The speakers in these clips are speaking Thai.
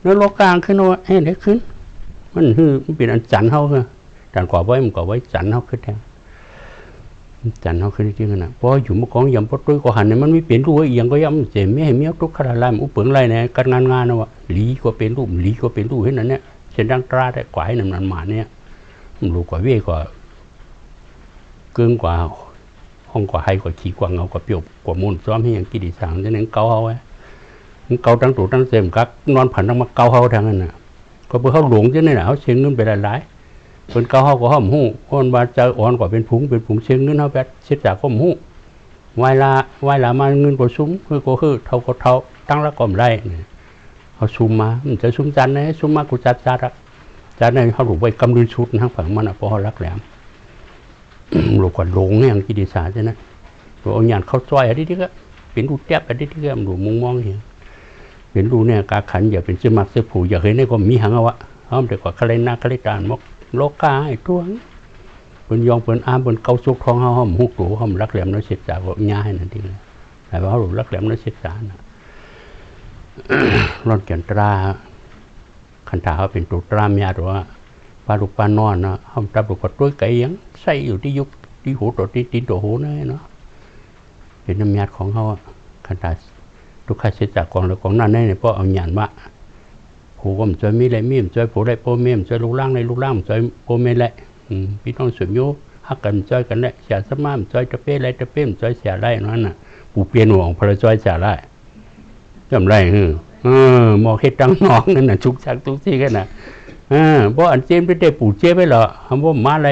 แล้วโลกลางขึ้นว่าให้ได้ขึ้นมันคือมันเป็นอันจันเขาคือจันกว่าไว้มันก็ไว้จันเขาขึ้นแทนจันเขาขึ้นจริงๆนะเพราะอยู่เมื่อก่อนยำพอตุ้ยก็หันเนี่ยมันไม่เปลี่ยนรูปอย่างก็ยำเจ็บไม่ให้เมียทุกขนาดไรมันอุปเปิงไรเนี่ยการงานนะวะหลีก็เป็นรูปหลีก็เป็นรูปเห็นนั่นเนี่ยเช่นดังตราได้กว่าให้นั่นหมาเนี่ยมันรู้กว่าเว่ยกว่าเกินกว่าห้องกว่าให้กว่าขี้กว่าเงากว่าเปียกกว่ามูลซ้อมให้อย่างกิริสังจะนั่งเกาเอาไว้เกาตั้งตัวตั้งเต็มกักนอนผันตั้งมาเกาเขาทางนั้นน่ะก็เพื่อเขาหลงจะนี่แหละเขาเชียงเงินไปหลายเป็นเกาเขาก็ห้อมหูคนบาเจออ่อนกว่าเป็นผงเชียงเงินเขาแบบเช็ดจากข้อมหูวายลามาเงินกว่าซุ้มคือเท่าก็เท่าตั้งละก่อมไรเขาซุ้มมามันจะซุ้มจันนะซุ้มมากูจัดในเขาหลงไปกำลือชุดทั้งฝั่งมันอ่ะพอเขารักแหลมหลงกว่าหลงเนี่ยกิริสาใช่ไหมหลงอย่างเขาจ้อยอะไรที่ก็เป็นรูแทบอะไรที่ก็หลงมองเห็นเป็นรูเนี่ยกาขันอย่าเป็นเสื้อมักเสื้อผูอย่าเห็นในก็มีหางเอาวะเขาเด็กกว่าคาเลนาคาเลตานมกโลกาไอ้ตัวเป็นยองเป็นอามเป็นเกาซุกทองเขาห้อมหุกหลูห้อมรักแหลมน้อยเสียจ่าก็ง่ายนั่นเองแต่ว่าเขาหลุดรักแหลมน้อยเสียจ่านะรอนแก่นตราขันถาเขาเป็นตัวตราเมียหรือว่าปลาดุกปลานอนนะห้อมตาดุกกระตุ้ยไก่ยังใส่อยู่ที่ยุคที่หูตัวที่ตีนตัวหูนั่นเนาะเป็นน้ำยาของเขาขันถาทุกข้าเสียจากกองหรือกองนั่นเนี่ยเพราะเอาหยานมาผูก็มันช่วยมีอะไรมีมันช่วยผูได้โปเมมช่วยลูกล่างในลูกล่างมันช่วยโปเมแหละพี่น้องสุญญ์ฮักกันช่วยกันแหละเสียสมานช่วยจะเป้ไรจะเป้มันช่วยเสียไรนั่นน่ะปูเปลี่ยนหัวของพระช่วยเสียไรจำไรมอเฮ็ดตั้งน้องนั่นน่ะชุกชักทุกที่กันน่ะเพราะอันเจนไปได้ปูเจ๊ไปเหรอคำว่ามาอะไร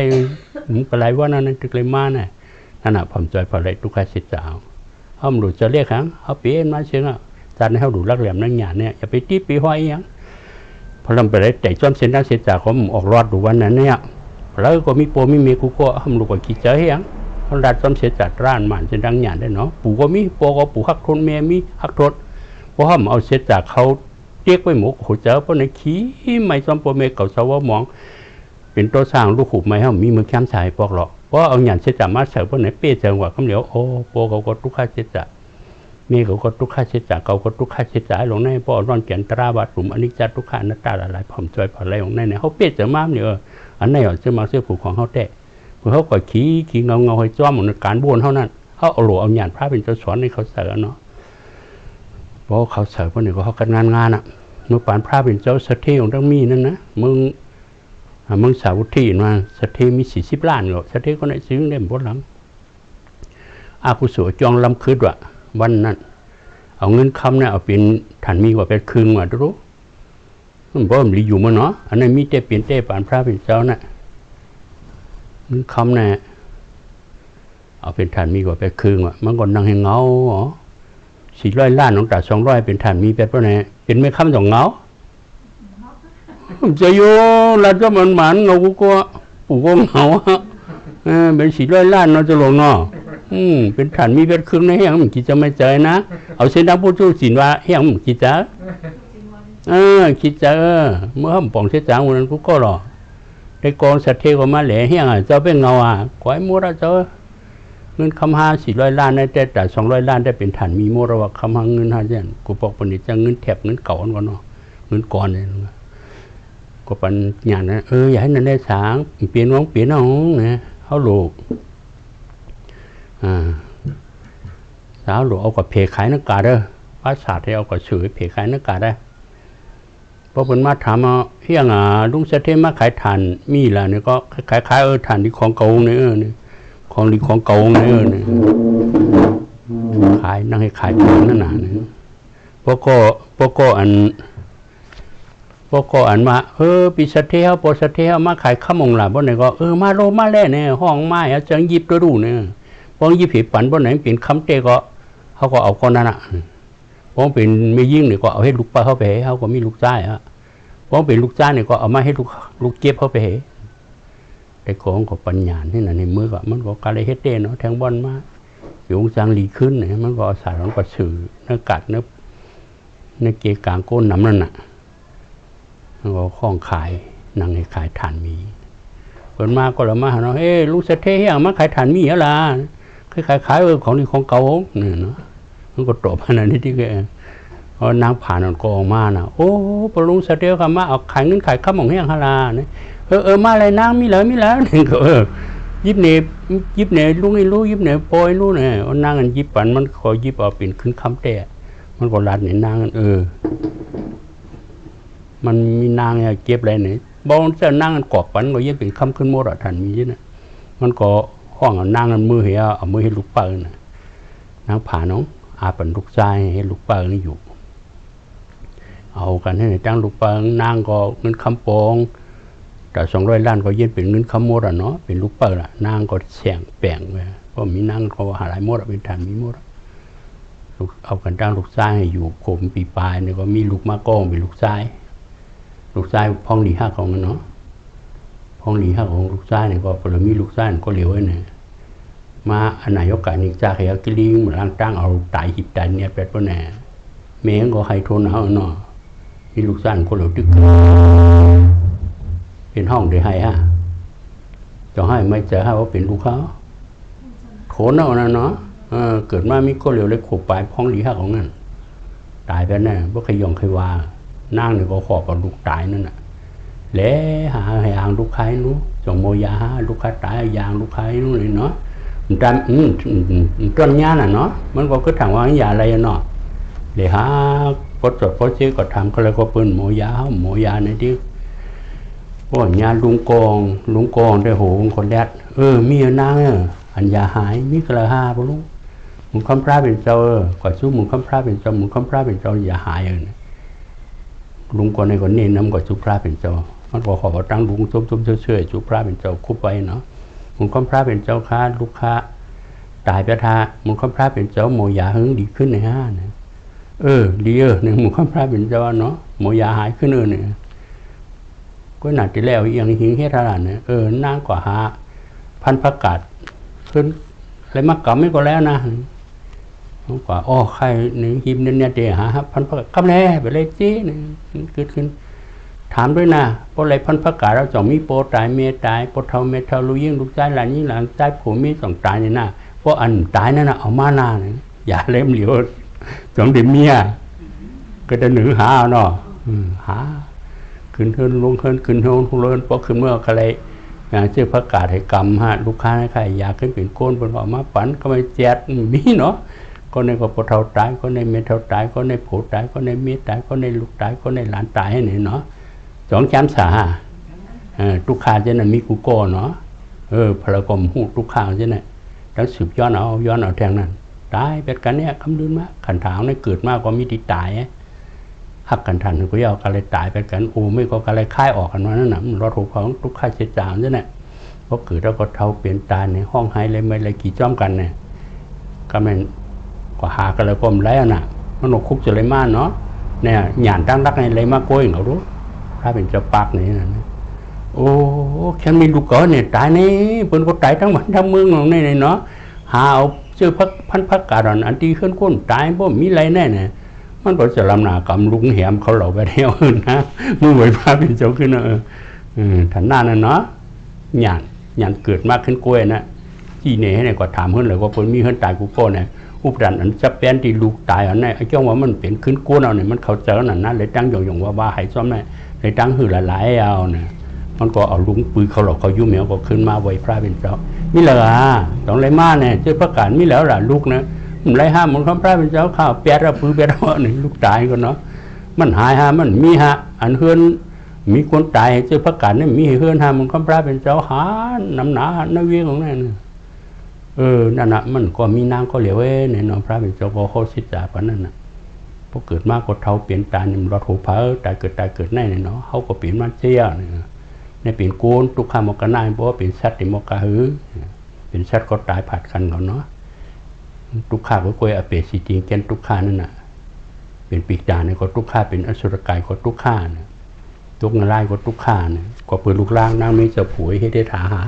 มันอะไรว่านั่นตึกเลยมาน่ะนั่นน่ะผมช่วยพระไรทุกข้าเสียจากเขาหลุดจะเรียกครั้งเขาเปลี่ยนมาเชียงอ่ะจานให้เขาดูรักแหลมนั่งหยาเนี่ยอย่าไปตีปีห้อยยังพอเราไปได้แต่จอมเส้นด้านเสียจากเขาออกรอดดูวันนั้นเนี่ยแล้วก็มีโปมีเมกูก็ทำลูกกับกิจเจยังเขาดัดจอมเสียจากร้านหมันเส้นดังหยาได้เนาะปู่ก็มีโปก็ปู่ฮักทนเมียมีฮักทนเพราะเขาเอาเสียจากเขาเรียกไปหมกหัวเจ้าเพราะในขี้ไม่จอมโปเมเก่าสาวมองเป็นตัวสร้างลูกขุบไม่เขามีมือแคมชายพวกหรอกเพราะเอาหยาเสียจากมาเสิร์ฟเพราะไหนเปี้ยจังหวะคำเหลียวโอ้โปเขาก็ทุกข้าเสียจากมีเขาก็ทุกข้าเสียจากเขาก็ทุกข้าเสียจากหลงในพ่อร้อนแก่นตราบาดหลุมอนิจจทุกข้านัตตาหลายผมช่วยผ่อนอะไรของในเนี่ยเขาเปี้ยจังมากเนี่ยอันไหนเอาเสื้อมาเสื้อผูกของเขาแตะเพื่อเขาก็ขี้เงาให้จ้อมเหมือนการบ้วนเท่านั้นเขาเอาหลวเอาหยาดพระเป็นเจ้าสอนให้เขาเสิร์ฟเนาะเพราะเขาเสิร์ฟเพราะเนี่ยเขาการงานอ่ะเมื่อปานพระเป็นเจ้าสเทของทั้งมีนั่นนะมึงสาวุธที่มาสเทมี40 ล้านเหรอสเทก็ได้ซื้อได้หมดหลังอากุศลจองลำคืดว่ะวันนั้นเอาเงินคำเนี่ยเอาเป็นฐานมีกว่าเป็นคืนว่ะรู้มันบ่มีอยู่มั้งเนาะอันนั้นมีแต่เปลี่ยนแต่ปานพระเป็นเจ้าน่ะเงินคำเนี่ยเอาเป็นฐานมีกว่าเป็นคืนว่ะมันก็นั่งให้เงาอ๋อ400 ล้านน้องตา200เป็นฐานมีเป็นเพราะไหนเป็นไม่คำสองเงาจะอยู่แล้วก็มันหมันเงากูก็ปู่ก็เงาเป็น400 ล้านเนาะจะลงเนาะเป็นฐานมีเป็นครึ่งในแห้งมันกิจจะไม่เจอนะเอาเส้นทางผู้ชูสินว่าแห้งมันกิจจะคิดจะเมื่อห้ามป่องเสียจางวันนั้นกูก็รอได้กองสัตว์เทก็มาแหล่แห้งเจ้าเป็นเงาขอให้มัวเราเจ้าเงินคำหา400 ล้านได้แต่200 ล้านได้เป็นฐานมีมัวเราว่าคำหาเงิน5 เดือนกูบอกปนิจจะเงินแถบเงินเก่าก่อนเนาะเงินก่อนเนี่ยก็ปัญญานะอย่าให้นั่นได้สางเปลี่ยนน้องนะเขาโลกสาวหลวงเอากับเพขายนักกาเด้อภาษาที่เอากับสื่อเพขายนักกาได้พอเป็นมาถามเฮียงลุงเสถียรมาขายถ่านมีล่ะเนี่ยก็ขายถ่านที่ของเก่าเนี่ยเนี่ยของดีของเก่าเนี่ยขายนั่งให้ขายของนั่นน่ะเนี่ยพวกก็อันมาปีเสถียรปอเสถียรมาขายข้ามงหลาบ่ไหนก็มาโลมาแล่เนี่ยห้องไม้จังยิบตัวดูเนี่ยพอยิบผีปั่นบ่ไหนเป็นคำเตะก็เขาก็เอาก้อนนั่นน่ะพอเป็นไม่ยิ่งเนี่ยก็เอาให้ลูกป้าเข้าไปเขาก็มีลูกจ้ายพอเป็นลูกจ้าเนี่ยก็เอามาให้ลูกเก็บเข้าไปแต่ของก็ปัญญาที่นั่นในมือก็มันก็การเฮ็ดเต้เนาะแทงบอลมาอยู่องค์จางหลีขึ้นเนี่ยมันก็สารมันก็สื่อเนื้อกัดเนื้อเกกางก้นน้ำนั่นน่ะมันก็คล้องขายนั่งให้ขายถ่านมีคนมาก็ละมาเนาะลูกเสถียรมาขายถ่านมีอะไรขายของดีของเก่าเนี่ยเนาะมันก็ตบขนาดนี้ที่แก นางผ่านก็ออกมาน่ะโอ้ปลุงเสด็จเข้ามาเอาขายเงินขายข้าวหมองแห้งฮาลาเนี่ยมาเลยนางมีแล้วนี่ก็ยิบเนี่ยลุงไอ้รู้ยิบเนี่ยปอยรู้เนี่ยนางกันยิบปันมันขอยิบเอาเป็นขึ้นคำแต่มันก็รัดเนี่ยนางมันมีนางเก็บอะไรเนี่ยบอกจะนางกันกอกปันก็ยิบเป็นคำขึ้นโมดทันมีนะมันก็ห้องนางกันมือเหี่ยเอามือให้ลูกเปิลนะนางผ่าน้องอาเป็นลูกชายให้ลูกเปิลนี่อยู่เอากันให้ตั้งลูกเปิลนางก็เงินคำปองแต่200 ล้านก็เย็นเป็นเงินคำโมดเนาะเป็นลูกเปิลนางก็แสงแปลงไปเพราะมีนางก็หาหลายโมดเป็นฐานมีโมดเอากันตั้งลูกชายให้อยู่โคมปีปลายเนี่ยก็มีลูกมะก้องเป็นลูกชายพองหลีห้าของเนาะพองหลีห้าของลูกชายเนี่ยก็พอมีลูกชายก็เหลียวเนี่ยมาอันไหนยกการนิจาเขียกิลิงเหมือนร่างตั้งเอาตายหิบตายเนี่ยเป็ดปนแหน่เมียก็ให้โทนเอาเนาะมีลูกชายก็เหลียวดึกเป็นห้องเดี๋ยวให้จะให้ไม่จะให้ว่าเป็นลูกเขาโขนเอานะเนาะเกิดมามีก็เหลียวเลยขบปลายพองหลีห้าของนั่นตายไปแน่เพราะใครยองใครว่านั่งเนี่ยก็ขอบกับลูกตายนั่นน่ะแล้วหาให้ยางลูกใครนู้จงโมยาลูกค้าตายยางลูกใครนู้เลยเนาะจำต้นยาน่ะเนาะมันก็คือถามว่าอย่าอะไรเนาะเลยหาพดจดพดเชื่อก็ทำก็เลยก็ปืนโมยาในที่โอ้ยาลุงกองได้โหคนแรกมีนางอันยาหายมีกระหาปะลุงมึงคำพระเป็นเจ้ากว่าสู้มึงคำพระเป็นเจ้ามึงคำพระเป็นเจ้าอย่าหายลุงก่อนในคนนี้น้ำกว่าสู้พระเป็นเจ้ามันก็ขอตั้งลุงจุ๊บเชื่อสู้พระเป็นเจ้าคุบไปเนาะมึงคำพระเป็นเจ้าค้าลูกค้าตายไปทามึงคำพระเป็นเจ้าโมยาหึงดีขึ้นในห้าเนี่ยดีเนี่ยมึงคำพระเป็นเจ้าเนาะโมยาหายขึ้นเนี่ยก็หนักที่แล้วยังหิงเฮ็ดอะไรเนี่ยนางกว่าหาพันประกาศขึ้นอะไรมากลับไม่ก็แล้วนะกว่าใครหนึ่งหิมเนี่ยเดี๋ยวหาพันประกาศกำแลไปเลยจี้เนี่ยเกิดขึ้นถามด้วยนะเพราะอะไรพันประกาศเราจะมีโปตายเมียตายโปเท่าเมียเท่าลูกยิ่งลูกใจหลานยิ่งหลานใจผัวมีต้องตายเนี่ยนะเพราะอันตายนั่นนะเอามาหน้าเนี่ยอย่าเล่มเหลียวจงเดี๋ยวเมียก็จะหนึ่งหาเนาะหาขึ้นเทินลงขึ้นเทินเลินเพราะขึ้นเมื่ออะไรเชื่อประกาศให้กรรมลูกค้าให้ใครอยากขึ้นเป็นโกนเป็นออกมาปั่นก็ไม่แจกมีเนาะก็ในก็ปเท่าตายก็ในเมียเท่าตายก็ในผัวตายก็ในเมียตายก็ในลูกตายก็ในหลานตายให้เนี่ยเนาะ2 3 4ทุกข้าจะนั่นมีกูโก้เนาะพระกรมหูทุกข้าจะนั่นแล้วสืบย้อนเอาแทงนั้นตายเป็นกันเนี่ยคำลืนมาขันถางในเกิดมากก็มีที่ตายหักกันทันก็ยาวกันเลยตายไปกันไม่ก็กันเลยค่ายออกกันว่านั่นน่ะรถถูกของทุกข้าเสียจางนั่นแหละเพราะเกิดแล้วก็เท่าเปลี่ยนตาในห้องหายเลยไม่เลยกี่จ้อมกันเนี่ยก็มันก็หากันเลยก็มแล้วน่ะมันหนกคุกจะเลยมาเนาะเนี่ยหยาดตั้งรักในเลยมาโกยเขารู้ถ้าเป็นเจ้าปากนี่นะแค่มีลูกเก๋เนี่ยตายนี่เพิ่นก็ตายทั้งบ้านทั้งเมืองของนี่เนาะหาเอาเชื่อพันกาดอันที่ขึ้นก้นตายเพราะมีอะไรแน่เนี่ยมันก็จะลำหนากำลุงแหมเขาเหล่าไปเที่ยวนะมือไหวพระเป็นเจ้าขึ้นถันหน้านั่นเนาะหยานเกิดมากขึ้นกล้วยนะที่เนี่ยให้เนี่ยก็ถามเพิ่นเลยว่าเพิ่นมีเพิ่นตายกูก็เนี่ยอุปดันอันจะเป็นที่ลูกตายอันนี้ไอ้เจ้าว่ามันเป็นขึ้นก้นเอาเนี่ยมันเขาเจอนั่นนะเลยตั้งยงว่าให้ซ้อมเนี่ยเลยตั้งหือหลายเอาเนี่ยมันก็เอาลุงปืนเขาหลอกเขายุ่งเหมียวก็ขึ้นมาไหวพระเป็นเจ้ามีเหรอต้องไรมาเนี่ยเจ้าประกาศมีแล้วล่ะลูกนะมันไรห้ามมันคำพระเป็นเจ้าข้าวแปดปืนแปดนี่ลูกตายก็เนาะมันหายมันมีอันเฮือนมีคนตายเจ้าประกาศนี่มีเฮือนมันคำพระเป็นเจ้าหาน้ำหนาน้ำเวียงของนั่นนั่นน่ะมันก็มีนางก็เหลียวเนี่ยน้องพระเป็นเจ้าก็โคสิจ่าปนนั่นน่ะพอเกิดมากก็เท่าเปลี่ยนตาเนี่ยเราถูกเผาตายเกิดแน่เนี่ยเนาะเขาก็เปลี่ยนมันเชี่ยเนี่ยเป็นโกนทุกข้ามกันได้เพราะว่าเป็นสัตว์ที่มกะหือเป็นสัตว์ก็ตายผัดกันเขาเนาะทุกข้าก็กลัวอเปสิจริงแกนทุกข้านั่นน่ะเป็นปีกดาเนี่ยก็ทุกข้าเป็นอสุรกายก็ทุกข้าเนี่ยทุกนารายก็ทุกข้าเนี่ยก็เปิดลูกล่างนางไม่จะผุยให้ได้ถาหา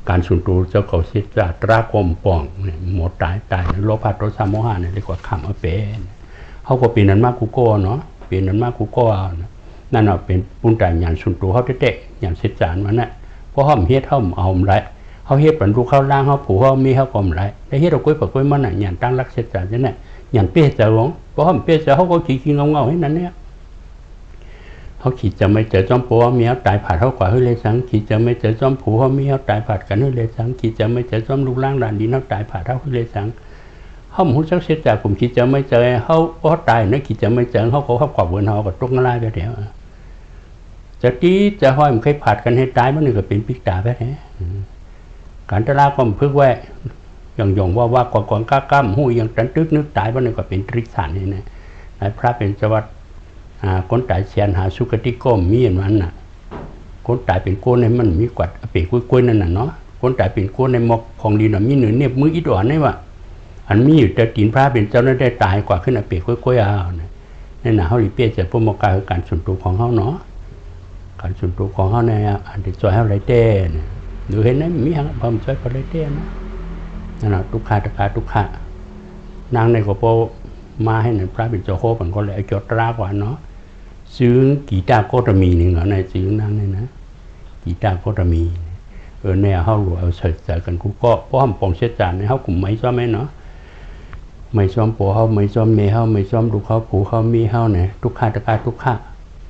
การสุนทรเจ้าเขาเสียจากตรากรมป่องเนี่ยหมดตายโลภะโทสะโมหะเนี่ยเรียกว่าขำอเปเขาก็เป็นนั้นมากกูโก้เนาะเป็นนั้นมากกูโก้นั่นเป็นปุ่นใจหยาดสุนทรเขาเตะหยาดเสียจานมันน่ะเพราะห้อมเฮ็ดห้อมเอาไรเขาเฮ็ดเป็นลูกเขาล่างเขาผูเขามีเขากลมไรแต่เฮ็ดเรากุ้ยมันน่ะหยาดตั้งรักเสียจานนั่นแหละ nhận bê giờ không có hôm bê giờเขาก็ขี้ขี้ngông ngầuให้นั้นเนี่ยเขาขีดจะไม่เจอจอมปูเขามีเขาตายผัดเขากว่าให้เลยสังขีดจะไม่เจอจอมผูเขามีเขาตายผัดกันให้เลยสังขีดจะไม่เจอจอมลูกล่างด่านดินเขาตายผัดเขาให้เลยสังเขาหมุนสักเสียจากผมขีดจะไม่เจอเขาตายนะขีดจะไม่เจอเขากว่าเวิร์นเขาก็ตกง่ายไปเดี๋ยวจะตีจะห้อยมันเคยผัดกันให้ตายมันนึงก็เป็นปิกตาไปแท้การตลาดก็มันพึ่งไว้อย่างยงว่าก่อนก้ามหูอย่างจันตึกนึกตายมันนึงก็เป็นตริสานนี่นะนายพระเป็นจังหวัดคนตายเชียนหาสุกติก็มีอย่างนั้นน่ะคนตายเป็นก้นในมันมีกวัดเป็นกุ้ยนั่นน่ะเนาะคนตายเป็นก้นในหมอกของดีน่ะมีหนึ่งเนี่ยมืออีดอ่อนนี่ว่าอันมีอยู่แต่ตีนพระเป็นเจ้านั้นได้ตายกว่าขึ้นเปียกุ้ยเอาเนี่ยน่ะเขาหลีเปียจะพวกมกาคือการส่วนตัวของเขาเนาะการส่วนตัวของเขาเนี่ยอันที่จอยเขาไรเต้ดูเห็นไหมมีหางพอมจอยเขาไรเต้นะนั่นน่ะทุกขานางในกบมาให้หนึ่งพระเป็นเจ้าโคมันก็เลยจดรากว่าเนาะซื้อกีตาร์โคตรมีหนึ่งเหรอในซื้อนั่นเลยนะกีตาร์โคตรมีเนี่ยเขาหลวเอาเสร็จจากกันกูก็เพราะเขาปองเสียจานในเขากลุ่มไม่ซ้อมไหมเนาะไม่ซ้อมปัวเขาไม่ซ้อมเมย์เขาไม่ซ้อมดูเขาผูเขามีเขาเนี่ยทุกข้า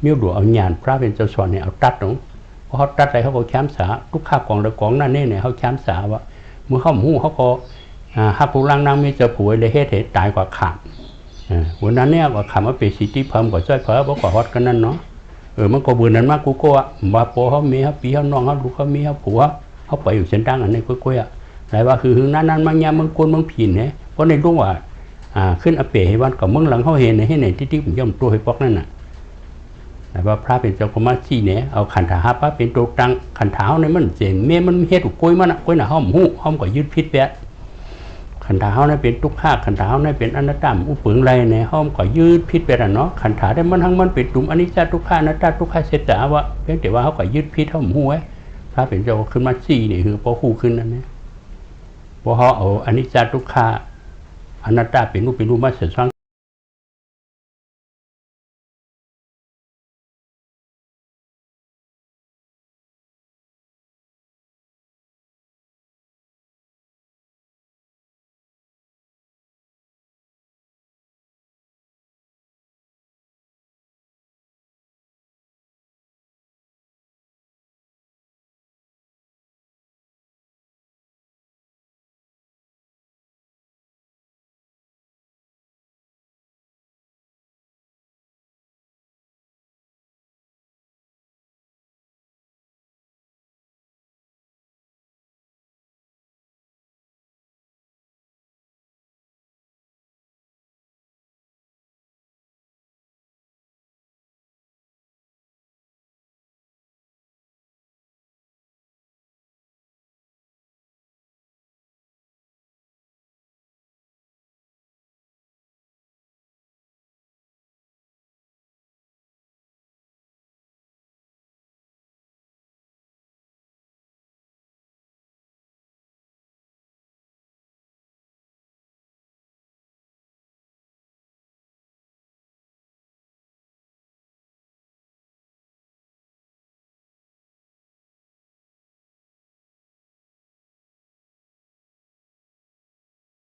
มิ้วดูเอาหยานพระเป็นเจ้าสอนเนี่ยเอาตัดเนาะเพราะเขาตัดอะไรเขาก็แค้มสาทุกข้ากองละกองนั่นเนี่ยเขาแค้มสาว่าเมื่อเขาหูเขาก็ฮับผู้ล่างนั่งไม่เจอผัวเลยเหตุตายกว่าขาดวันนั้นเนี่ยก็ขำว่าเป็นสิทธิเพิ่มกว่าช่วยเพิ่มบอกว่าฮอตกันนั่นเนาะมันก็เบื่อนั้นมากกูก็ว่าโปเขามีเขาปีเขาน้องเขาดูเขามีเขาผัวเขาไปอยู่เส้นทางอันนี้กุ้ยอะไรว่าคือนั้นบางอย่างบางคนบางผีเนี่ยเพราะในรู้ว่าขึ้นอเปให้วันกับเมืองหลังเขาเห็นในให้ในที่ผมย่อมตัวให้พวกนั่นน่ะแต่ว่าพระเป็นเจ้ากุมารชีเนี่ยเอาขันถาพระเป็นตัวตังขันถาในมันเจนเมื่อมันเฮ็ดกุ้ยมันกุ้ยน่ะห้อมหูห้อมก็ยืดพิษแปะขันถาเขาเนี่ยเป็นทุกข้าขันถาเขาเนี่ยเป็นอนัตตามอุปเปิงไรในห้อมก็ยืดพิษไปแล้วเนาะขันถาได้มันทั้งมันเป็นตุ่มอนิจจทุกข้าอนัตตาทุกข้าเสร็จแต่ว่าเพียงแต่ว่าเขาก็ยืดพิษห้อมหูไว้พระเป็นเจ้าขึ้นมาชี้นี่คือพอคู่ขึ้นนั่นเนี่ยพอเขาเอาอนิจจทุกข้าอนัตตาเป็นรูปมาเสร็จสร้าง